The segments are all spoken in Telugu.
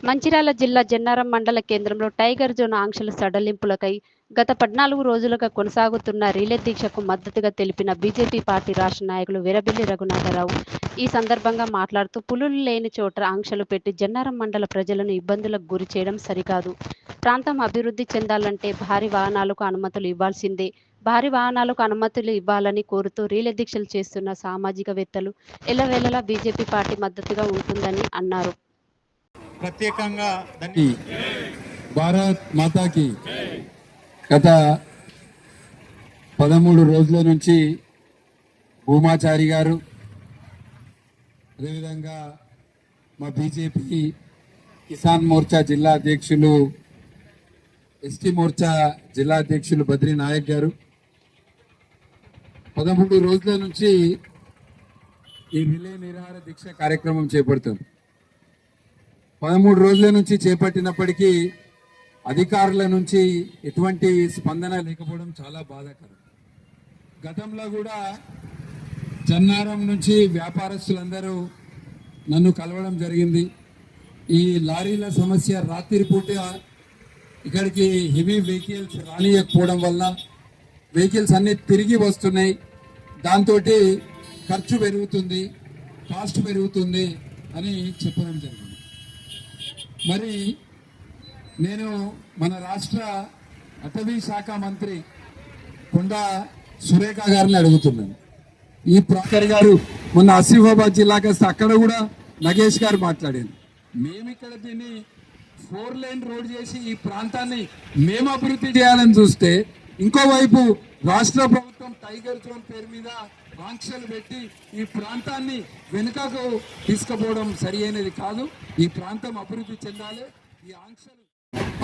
మంచిర్యాల జిల్లా జన్నారం మండల కేంద్రంలో టైగర్ జోన్ ఆంక్షల సడలింపులకై గత 14 రోజులుగా కొనసాగుతున్న రిలే దీక్షకు మద్దతుగా తెలిపిన బీజేపీ పార్టీ రాష్ట్ర నాయకులు వీరబెల్లి రఘునాథరావు ఈ సందర్భంగా మాట్లాడుతూ పులులు లేని చోట ఆంక్షలు పెట్టి జన్నారం మండల ప్రజలను ఇబ్బందులకు గురి చేయడం సరికాదు. ప్రాంతం అభివృద్ధి చెందాలంటే భారీ వాహనాలకు అనుమతులు ఇవ్వాల్సిందే. భారీ వాహనాలకు అనుమతులు ఇవ్వాలని కోరుతూ రిలే దీక్షలు చేస్తున్న సామాజికవేత్తలు ఎల్లవేళలా బీజేపీ పార్టీ మద్దతుగా ఉంటుందని అన్నారు. ప్రత్యేకంగా భారత్ మాతాకి గత 13 రోజుల నుంచి భూమాచారి గారు, అదేవిధంగా మా బీజేపీ కిసాన్ మోర్చా జిల్లా అధ్యక్షులు, ఎస్టీ మోర్చా జిల్లా అధ్యక్షులు బద్రీ నాయక్ గారు 13 రోజుల నుంచి ఈ రిలే నిరాహార దీక్ష కార్యక్రమం చేపడుతుంది. 13 రోజుల నుంచి చేపట్టినప్పటికీ అధికారుల నుంచి ఎటువంటి స్పందన లేకపోవడం చాలా బాధాకరం. గతంలో కూడా జన్నారం నుంచి వ్యాపారస్తులందరూ నన్ను కలవడం జరిగింది. ఈ లారీల సమస్య, రాత్రిపూట ఇక్కడికి హెవీ వెహికల్స్ రానియకపోవడం వల్ల వెహికల్స్ అన్నీ తిరిగి వస్తున్నాయి, దాంతో ఖర్చు పెరుగుతుంది, కాస్ట్ పెరుగుతుంది అని చెప్పడం జరిగింది. మరి నేను మన రాష్ట్ర అటవీ శాఖ మంత్రి కొండా సురేఖ గారిని అడుగుతున్నాను. ఈ ప్రాకర్ గారు మొన్న ఆసిఫాబాద్ జిల్లాకి వస్తే అక్కడ కూడా నగేష్ గారు మాట్లాడారు. మేము ఇక్కడ దీన్ని 4 లైన్ రోడ్ చేసి ఈ ప్రాంతాన్ని మేము అభివృద్ధి చేయాలని చూస్తే, ఇంకోవైపు రాష్ట్ర ప్రభుత్వం టైగర్ జోన్ పేరు మీద ఆంక్షలు పెట్టి ఈ ప్రాంతాన్ని వెనుకకు తీసుకుపోవడం సరి అయినది కాదు. ఈ ప్రాంతం అభివృద్ధి చెందాలి. ఈ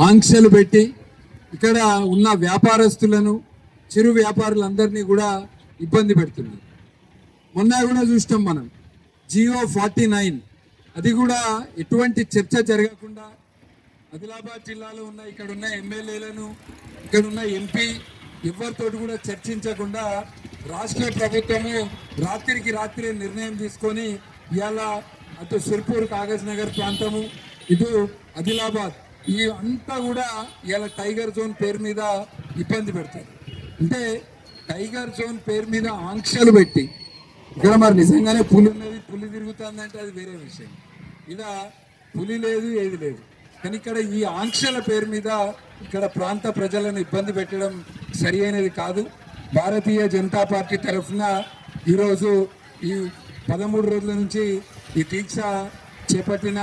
ఆంక్షలు పెట్టి ఇక్కడ ఉన్న వ్యాపారస్తులను, చిరు వ్యాపారులందరినీ కూడా ఇబ్బంది పెడుతుంది. మొన్న కూడా చూస్తాం మనం జియో 49, అది కూడా ఎటువంటి చర్చ జరగకుండా ఆదిలాబాద్ జిల్లాలో ఉన్న ఇక్కడ ఉన్న ఎమ్మెల్యేలను, ఇక్కడ ఉన్న ఎంపీ ఎవరితోటి కూడా చర్చించకుండా రాష్ట్ర ప్రభుత్వము రాత్రికి రాత్రి నిర్ణయం తీసుకొని ఇవాళ అటు సిర్పూర్, కాగజ్ నగర్ ప్రాంతము, ఇటు ఆదిలాబాద్, ఈ అంతా కూడా ఇవాళ టైగర్ జోన్ పేరు మీద ఇబ్బంది పెడతారు. అంటే టైగర్ జోన్ పేరు మీద ఆంక్షలు పెట్టి ఇక్కడ మరి నిజంగానే పులి ఉన్నది, పులి తిరుగుతుందంటే అది వేరే విషయం. ఇలా పులి లేదు, ఏది లేదు. కానీ ఇక్కడ ఈ ఆంక్షల పేరు మీద ఇక్కడ ప్రాంత ప్రజలను ఇబ్బంది పెట్టడం సరి అయినది కాదు. భారతీయ జనతా పార్టీ తరఫున ఈరోజు ఈ 13 రోజుల నుంచి ఈ దీక్ష చేపట్టిన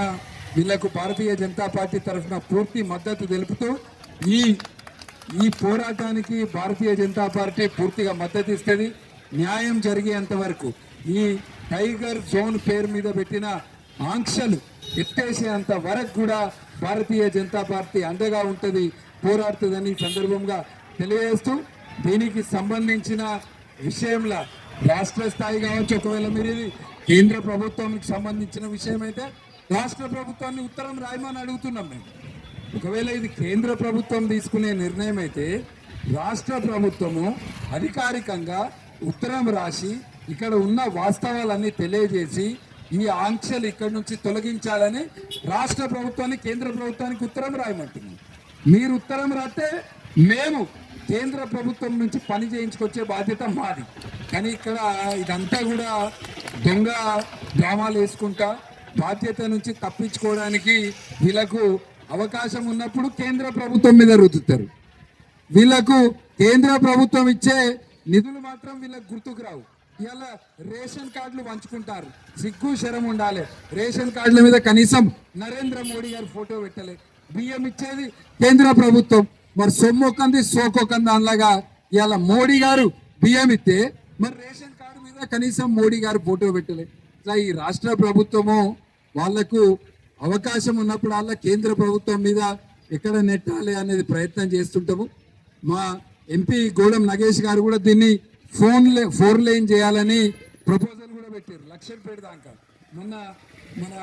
వీళ్లకు భారతీయ జనతా పార్టీ తరఫున పూర్తి మద్దతు తెలుపుతూ ఈ పోరాటానికి భారతీయ జనతా పార్టీ పూర్తిగా మద్దతు ఇస్తుంది. న్యాయం జరిగేంత వరకు ఈ టైగర్ జోన్ పేరు మీద పెట్టిన ఆంక్షలు ఎత్తేసేంత వరకు కూడా భారతీయ జనతా పార్టీ అండగా ఉంటుంది, పోరాడుతుందని సందర్భంగా తెలియజేస్తూ, దీనికి సంబంధించిన విషయంలో రాష్ట్ర స్థాయి కావచ్చు, ఒకవేళ మీరు ఇది కేంద్ర ప్రభుత్వానికి సంబంధించిన విషయం అయితే రాష్ట్ర ప్రభుత్వాన్ని ఉత్తరం రాయమని అడుగుతున్నాం మేము. ఒకవేళ ఇది కేంద్ర ప్రభుత్వం తీసుకునే నిర్ణయం అయితే రాష్ట్ర ప్రభుత్వము అధికారికంగా ఉత్తరం రాసి ఇక్కడ ఉన్న వాస్తవాలన్నీ తెలియజేసి ఈ ఆంక్షలు ఇక్కడి నుంచి తొలగించాలని రాష్ట్ర ప్రభుత్వాన్ని, కేంద్ర ప్రభుత్వానికి ఉత్తరం రాయమంటున్నాం. మీరు ఉత్తరం రాస్తే మేము కేంద్ర ప్రభుత్వం నుంచి పని చేయించుకొచ్చే బాధ్యత మాది. కానీ ఇక్కడ ఇదంతా కూడా దొంగ డ్రామాలు వేసుకుంటా బాధ్యత నుంచి తప్పించుకోవడానికి వీళ్ళకు అవకాశం ఉన్నప్పుడు కేంద్ర ప్రభుత్వం మీద రుద్దుతారు. వీళ్ళకు కేంద్ర ప్రభుత్వం ఇచ్చే నిధులు మాత్రం వీళ్ళకి గుర్తుకు రావు. ఇలా రేషన్ కార్డులు పంచుకుంటారు, సిగ్గు శరం ఉండాలి. రేషన్ కార్డుల మీద కనీసం నరేంద్ర మోడీ గారు ఫోటో పెట్టలే. బియ్యం ఇచ్చేది కేంద్ర ప్రభుత్వం, మరి సొమ్మొక్కంది సోకొక్కంది దానిలాగా ఇలా మోడీ గారు బియ్యం ఇస్తే మరి రేషన్ కార్డు మీద కనీసం మోడీ గారు ఫోటో పెట్టలే. ఇట్లా ఈ రాష్ట్ర ప్రభుత్వము వాళ్లకు అవకాశం ఉన్నప్పుడు వాళ్ళ కేంద్ర ప్రభుత్వం మీద ఎక్కడ నెట్టాలి అనేది ప్రయత్నం చేస్తుంటాము. మా ఎంపీ గోడం నగేష్ గారు కూడా దీన్ని 4 లైన్ చేయాలని ప్రపోజల్ కూడా పెట్టారు. లక్షపేట దాకా మొన్న మన